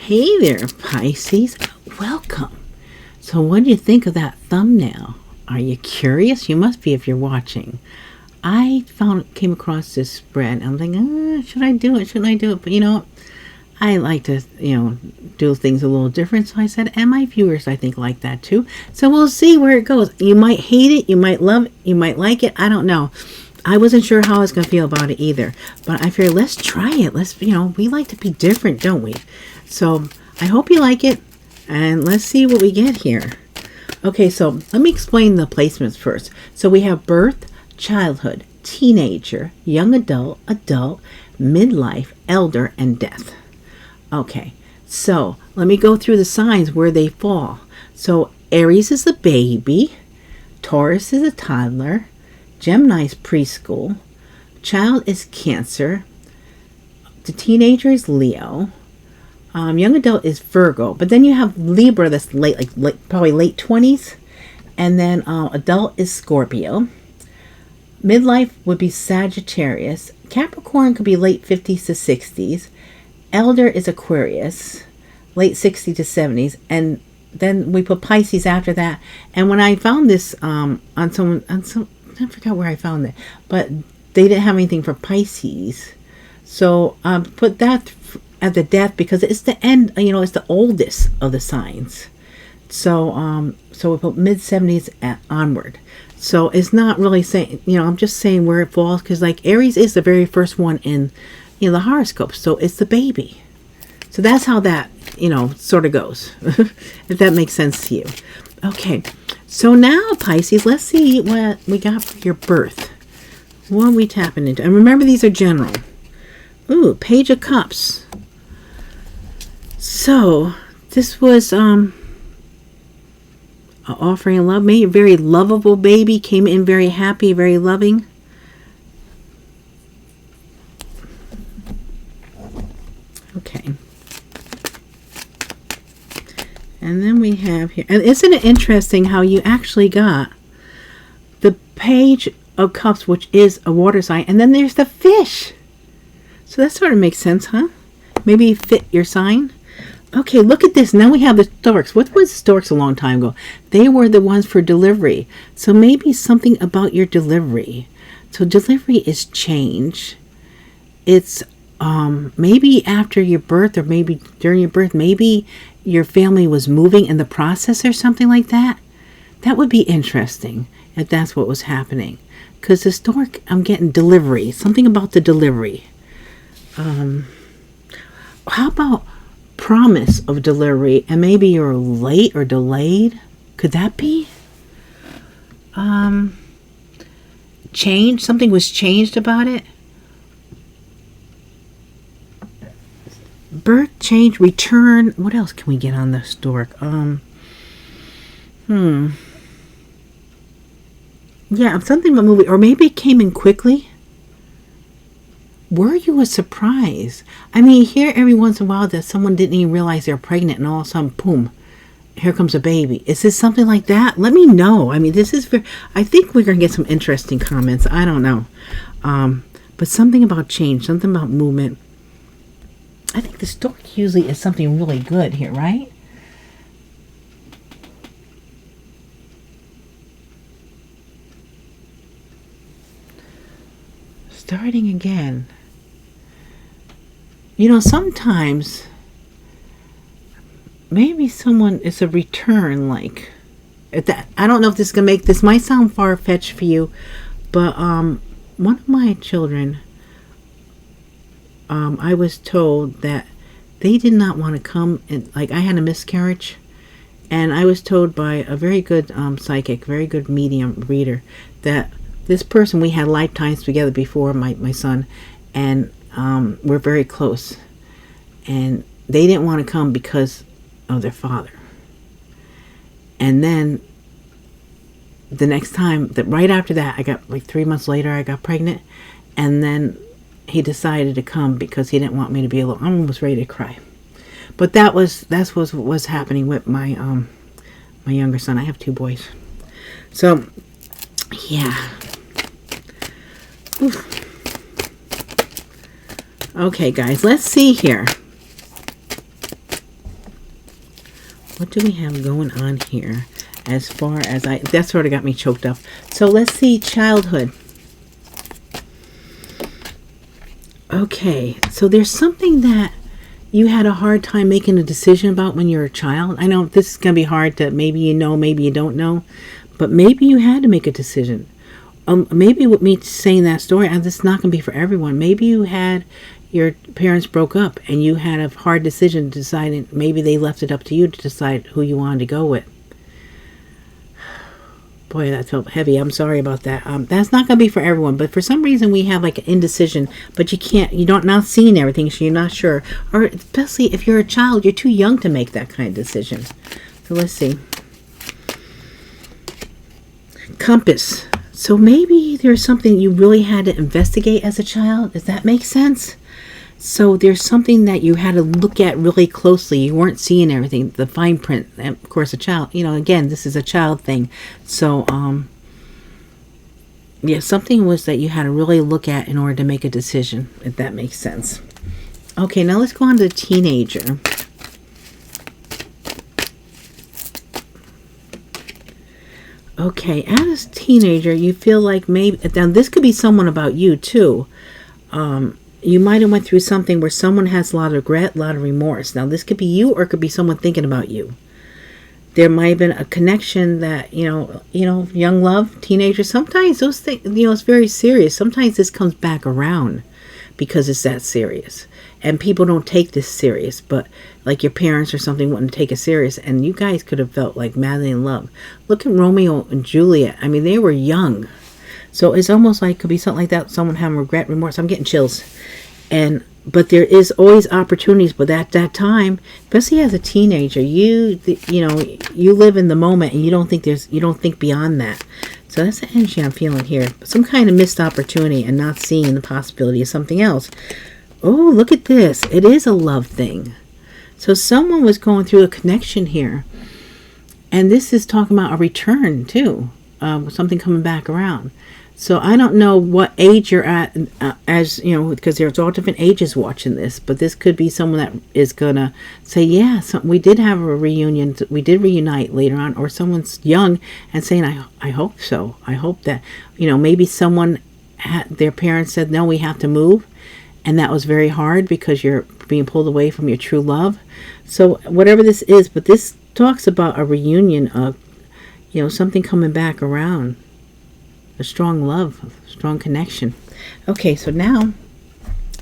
Hey there, Pisces. Welcome. So what do you think of that thumbnail? Are you curious? You must be if you're watching. I came across this spread. I'm thinking, should I do it? Shouldn't I do it? But you know, I like to, do things a little different. So I said, and my viewers, I think, like that too. So we'll see where it goes. You might hate it. You might love it. You might like it. I don't know. I wasn't sure how I was going to feel about it either. But I figured, let's try it. Let's, we like to be different, don't we? So I hope you like it. And let's see what we get here. Okay, so let me explain the placements first. So we have birth, childhood, teenager, young adult, adult, midlife, elder, and death. Okay, so let me go through the signs where they fall. So Aries is the baby, Taurus is a toddler, Gemini is preschool, child is Cancer, the teenager is Leo, young adult is Virgo, but then you have Libra that's late, probably late 20s, and then adult is Scorpio. Midlife would be Sagittarius. Capricorn could be late 50s to 60s. Elder is Aquarius, late 60s to 70s, and then we put Pisces after that. And when I found this on some, I forgot where I found it, but they didn't have anything for Pisces, so put that at the death because it's the end. It's the oldest of the signs. So so we put mid 70s onward. So it's not really saying, I'm just saying where it falls because like Aries is the very first one in the horoscope, so it's the baby. So that's how that sort of goes. If that makes sense to you. Okay, so now Pisces, let's see what we got for your birth. What are we tapping into? And remember, these are general. Ooh, Page of Cups. So this was offering love. Maybe a very lovable baby, came in very happy, very loving. Okay. And then we have here, and isn't it interesting how you actually got the Page of Cups, which is a water sign, and then there's the fish. So that sort of makes sense, huh? Maybe fit your sign. Okay, look at this. Now we have the storks. What was storks a long time ago? They were the ones for delivery. So maybe something about your delivery. So delivery is change. It's maybe after your birth or maybe during your birth, maybe your family was moving in the process or something like that. That would be interesting if that's what was happening. Because the stork, I'm getting delivery. Something about the delivery. How about promise of delivery and maybe you're late or delayed? Could that be? Change? Something was changed about it? Birth, change, return. What else can we get on the stork? Yeah, something about movie. Or maybe it came in quickly. Were you a surprise? I mean, here every once in a while that someone didn't even realize they're pregnant and all of a sudden, boom, here comes a baby. Is this something like that? Let me know. I mean, this is I think we're going to get some interesting comments. I don't know. But something about change, something about movement. I think the stork usually is something really good here, right? Starting again. Sometimes maybe someone is a return, like that. I don't know if this is gonna make this might sound far-fetched for you, but one of my children, I was told that they did not want to come, and like I had a miscarriage, and I was told by a very good psychic, very good medium reader, that this person, we had lifetimes together before, my son, and we're very close, and they didn't want to come because of their father. And then the next time, right after that, I got like 3 months later, I got pregnant, and then he decided to come because he didn't want me to be alone. I almost ready to cry. But that's what was happening with my my younger son. I have 2 boys. So yeah. Oof. Okay, guys, let's see here. What do we have going on here? As far as that sort of got me choked up. So let's see, childhood. Okay, so there's something that you had a hard time making a decision about when you were a child. I know this is going to be hard to, maybe you know, maybe you don't know, but maybe you had to make a decision. Maybe with me saying that story, and this is not going to be for everyone. Maybe you had, your parents broke up and you had a hard decision to decide, and maybe they left it up to you to decide who you wanted to go with. Boy, that felt heavy. I'm sorry about that. That's not going to be for everyone, but for some reason we have like an indecision, but you're not seeing everything, so you're not sure. Or especially if you're a child, you're too young to make that kind of decision. So let's see. Compass. So maybe there's something you really had to investigate as a child. Does that make sense? So there's something that you had to look at really closely. You weren't seeing everything, the fine print. And of course, a child, again, this is a child thing. So, yeah, something was that you had to really look at in order to make a decision, if that makes sense. Okay, now let's go on to the teenager. Okay, as a teenager, you feel like maybe, now this could be someone about you too. You might have went through something where someone has a lot of regret, a lot of remorse. Now this could be you, or it could be someone thinking about you. There might have been a connection that, young love, teenager, sometimes those things, it's very serious. Sometimes this comes back around because it's that serious. And people don't take this serious, but like your parents or something wouldn't take it serious. And you guys could have felt like madly in love. Look at Romeo and Juliet. I mean, they were young. So it's almost like, could be something like that. Someone having regret, remorse. I'm getting chills. But there is always opportunities. But at that time, especially as a teenager, you live in the moment and you don't think beyond that. So that's the energy I'm feeling here. Some kind of missed opportunity and not seeing the possibility of something else. Oh, look at this. It is a love thing. So someone was going through a connection here. And this is talking about a return too. Something coming back around. So I don't know what age you're at, because there's all different ages watching this. But this could be someone that is going to say, yeah, we did have a reunion. We did reunite later on. Or someone's young and saying, I hope so. I hope that, maybe someone, their parents said, no, we have to move. And that was very hard because you're being pulled away from your true love. So whatever this is, but this talks about a reunion of, something coming back around. A strong love, a strong connection. Okay, so now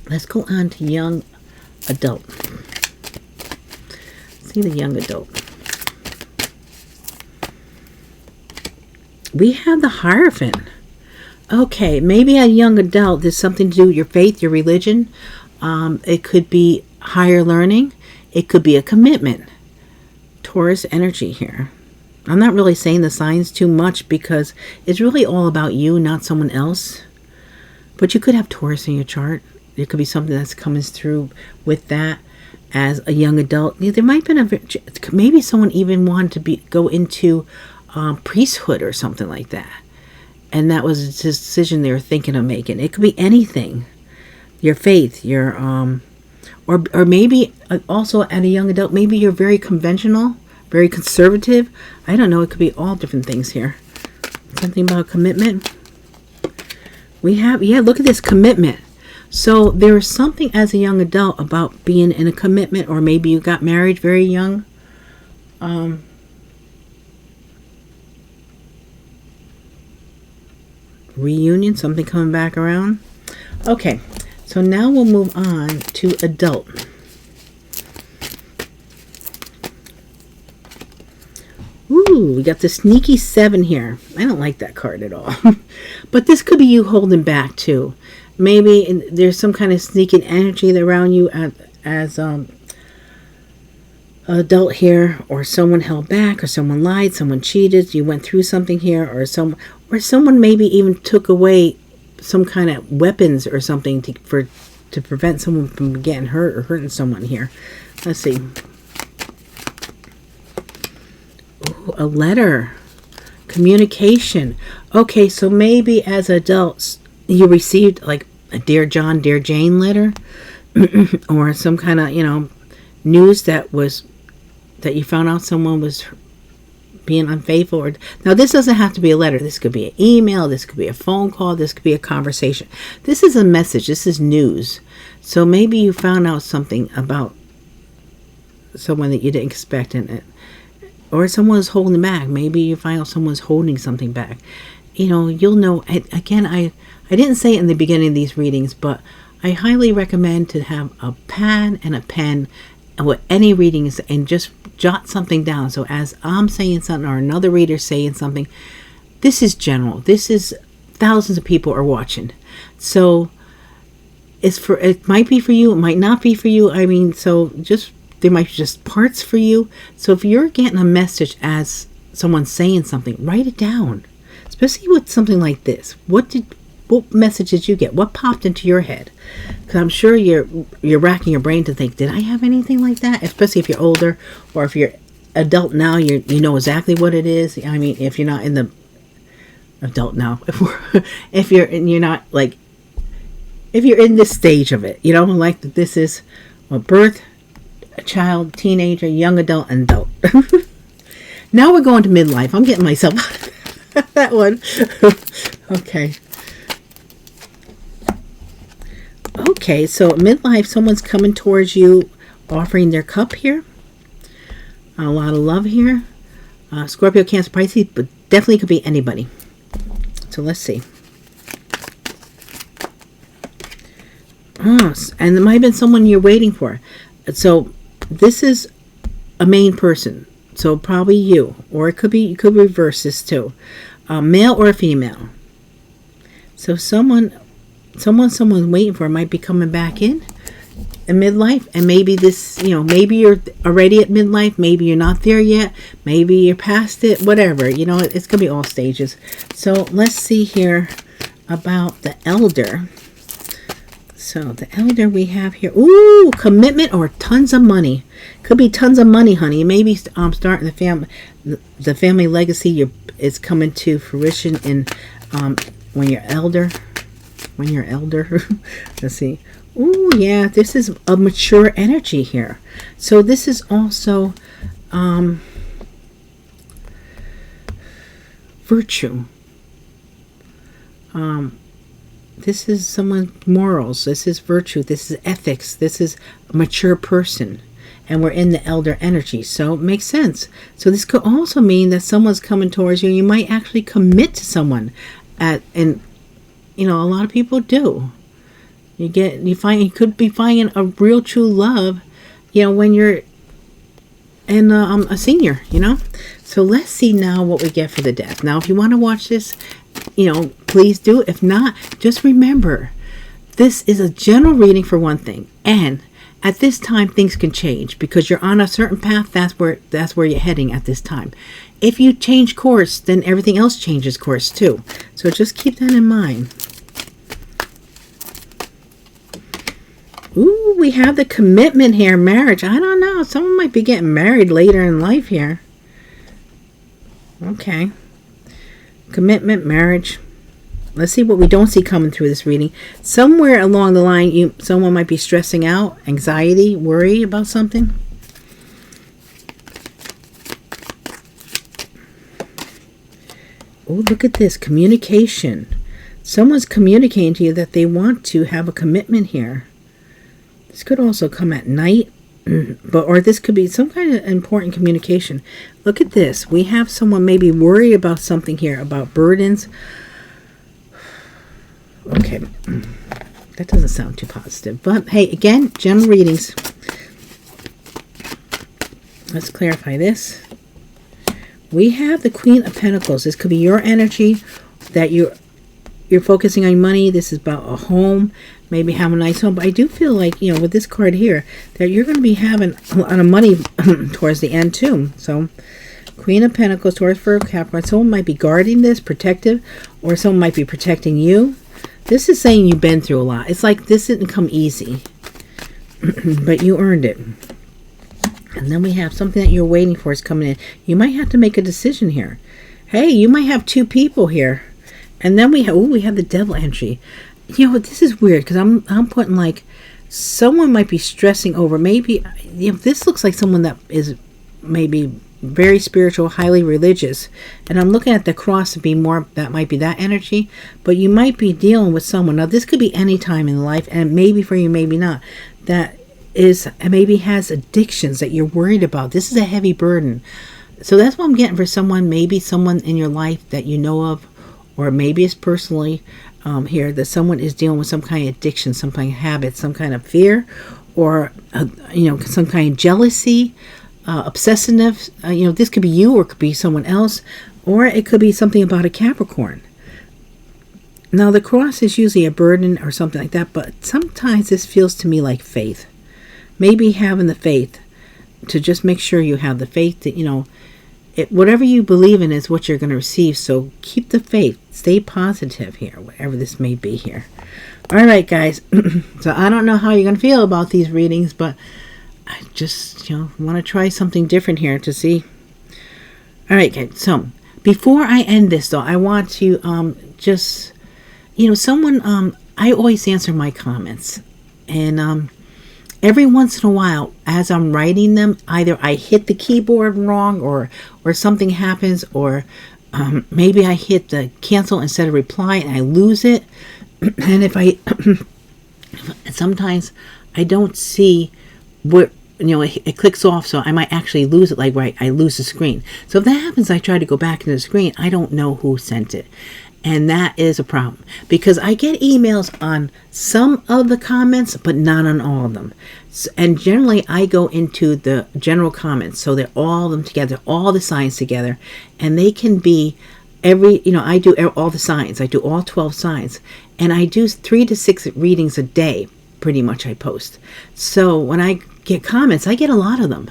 let's go on to young adult. See the young adult. We have the Hierophant. Okay, maybe a young adult, there's something to do with your faith, your religion. It could be higher learning. It could be a commitment. Taurus energy here. I'm not really saying the signs too much because it's really all about you, not someone else. But you could have Taurus in your chart. There could be something that's coming through with that as a young adult. There might have been maybe someone even wanted to go into priesthood or something like that. And that was a decision they were thinking of making. It could be anything. Your faith, your or maybe also at a young adult, maybe you're very conventional, very conservative. I don't know. It could be all different things here. Something about commitment. We have, look at this commitment. So there is something as a young adult about being in a commitment, or maybe you got married very young. Reunion, something coming back around. Okay, so now we'll move on to adult. Ooh, we got the sneaky 7 here. I don't like that card at all. But this could be you holding back too. Maybe there's some kind of sneaking energy around you as adult here, or someone held back, or someone lied, someone cheated, you went through something here, or someone maybe even took away some kind of weapons or something to prevent someone from getting hurt or hurting someone here. Let's see. Ooh, a letter. Communication. Okay, so maybe as adults you received like a Dear John, Dear Jane letter or some kind of, news that was that you found out someone was being unfaithful. Or now, this doesn't have to be a letter. This could be an email. This could be a phone call. This could be a conversation. This is a message. This is news. So maybe you found out something about someone that you didn't expect, or someone's holding back. Maybe you find out someone's holding something back. You'll know. Again, I didn't say it in the beginning of these readings, but I highly recommend to have a pad and a pen with any readings and just jot something down. So as I'm saying something or another reader saying something, this is general. This is thousands of people are watching. So it might be for you. It might not be for you. I mean, so there might be just parts for you. So if you're getting a message as someone saying something, write it down. Especially with something like this. What message did you get? What popped into your head? Because I'm sure you're racking your brain to think, did I have anything like that? Especially if you're older, or if you're adult now, you know exactly what it is. I mean, if you're not in the adult now, if you're in this stage of it, like this is a birth, a child, teenager, young adult, and adult. Now we're going to midlife. I'm getting myself out of that one. Okay. Okay, so midlife, someone's coming towards you, offering their cup here. A lot of love here. Scorpio, Cancer, Pisces, but definitely could be anybody. So let's see. And it might have been someone you're waiting for. So this is a main person. So probably you, or it could be, you could reverse this too. Male or female. So someone's waiting for might be coming back in midlife, and maybe this, maybe you're already at midlife, maybe you're not there yet, maybe you're past it, whatever, it's gonna be all stages. So let's see here about the elder. So the elder we have here, ooh, commitment or tons of money. Could be tons of money, honey. Maybe starting the family legacy is coming to fruition in when you're elder. Let's see. Ooh, yeah, this is a mature energy here. So this is also virtue. This is someone's morals. This is virtue. This is ethics. This is a mature person. And we're in the elder energy. So it makes sense. So this could also mean that someone's coming towards you. You might actually commit to someone. A lot of people do. You could be finding a real true love, when you're in a senior, So let's see now what we get for the death. Now, if you want to watch this, please do. If not, just remember, this is a general reading for one thing. And at this time, things can change because you're on a certain path. That's where you're heading at this time. If you change course, then everything else changes course too. So just keep that in mind. Ooh, we have the commitment here, marriage. I don't know. Someone might be getting married later in life here. Okay. Commitment, marriage. Let's see what we don't see coming through this reading. Somewhere along the line, someone might be stressing out, anxiety, worry about something. Oh, look at this. Communication. Someone's communicating to you that they want to have a commitment here. This could also come at night, or this could be some kind of important communication. Look at this. We have someone maybe worried about something here, about burdens. Okay, that doesn't sound too positive. But hey, again, general readings. Let's clarify this. We have the Queen of Pentacles. This could be your energy that you're focusing on money. This is about a home, maybe have a nice home. But I do feel like, with this card here, that you're going to be having a lot of money towards the end too. So Queen of Pentacles, Taurus, Virgo, Capricorn. Someone might be guarding this, protective, or someone might be protecting you. This is saying you've been through a lot. It's like this didn't come easy, but you earned it. And then we have something that you're waiting for is coming in. You might have to make a decision here. Hey, you might have two people here. And then we have the Devil entry. This is weird because I'm putting like someone might be stressing over. Maybe this looks like someone that is maybe very spiritual, highly religious. And I'm looking at the cross to be more, that might be that energy. But you might be dealing with someone. Now, this could be any time in life, and maybe for you, maybe not. That is, maybe has addictions that you're worried about. This is a heavy burden. So that's what I'm getting for someone, maybe someone in your life that you know of, or maybe it's personally here, that someone is dealing with some kind of addiction, some kind of habit, some kind of fear, or, some kind of jealousy, obsessiveness. This could be you, or it could be someone else, or it could be something about a Capricorn. Now, the cross is usually a burden or something like that, but sometimes this feels to me like faith. Maybe having the faith to just make sure you have the faith that, whatever you believe in is what you're going to receive. So keep the faith. Stay positive here, whatever this may be here. All right, guys. So I don't know how you're going to feel about these readings, but I just, want to try something different here to see. All right, guys. So before I end this, though, I want to I always answer my comments. And every once in a while, as I'm writing them, either I hit the keyboard wrong, or something happens, or maybe I hit the cancel instead of reply and I lose it. And if sometimes I don't see what, it clicks off, so I might actually lose it, I lose the screen. So if that happens, I try to go back into the screen. I don't know who sent it. And that is a problem, because I get emails on some of the comments, but not on all of them. And generally, I go into the general comments, so they're all of them together, all the signs together, and they can be I do all the signs. I do all 12 signs, and I do 3 to 6 readings a day, pretty much, I post. So when I get comments, I get a lot of them,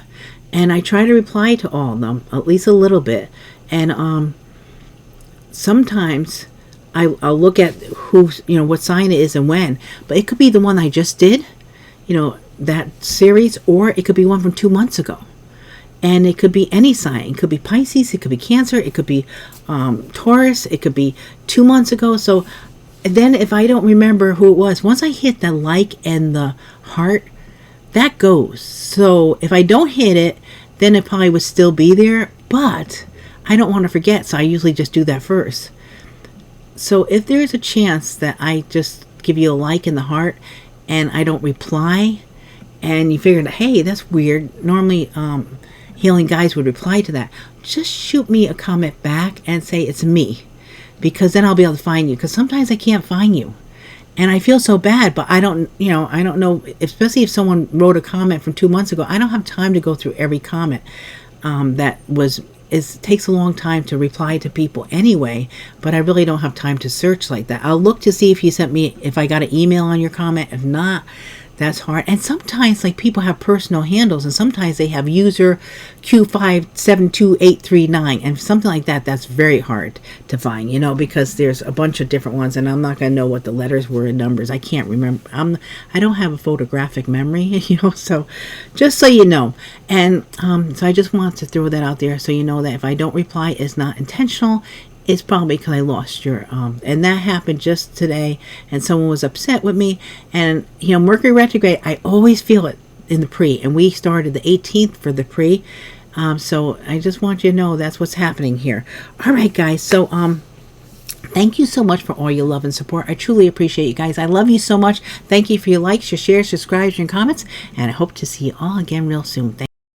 and I try to reply to all of them, at least a little bit. And sometimes I'll look at what sign it is and when, but it could be the one I just did, that series, or it could be one from 2 months ago. And it could be any sign. It could be Pisces, it could be Cancer, it could be Taurus, it could be 2 months ago. So then if I don't remember who it was, once I hit the like and the heart, that goes. So if I don't hit it, then it probably would still be there, but I don't want to forget, so I usually just do that first. So if there's a chance that I just give you a like in the heart and I don't reply, and you figured, hey, that's weird, normally healing guides would reply to that, just shoot me a comment back and say it's me, because then I'll be able to find you, because sometimes I can't find you. And I feel so bad, but I don't know, especially if someone wrote a comment from 2 months ago, I don't have time to go through every comment it takes a long time to reply to people anyway, but I really don't have time to search like that. I'll look to see if I got an email on your comment. If not, that's hard. And sometimes, people have personal handles, and sometimes they have user Q572839 and something like that. That's very hard to find, because there's a bunch of different ones, and I'm not going to know what the letters were and numbers. I can't remember. I don't have a photographic memory, so just so you know. And so I just want to throw that out there so you know that if I don't reply, it's not intentional. It's probably because I lost your, and that happened just today, and someone was upset with me, and, Mercury retrograde, I always feel it in the pre, and we started the 18th for the pre, so I just want you to know that's what's happening here. All right, guys, so, thank you so much for all your love and support. I truly appreciate you guys. I love you so much. Thank you for your likes, your shares, subscribes, and comments, and I hope to see you all again real soon.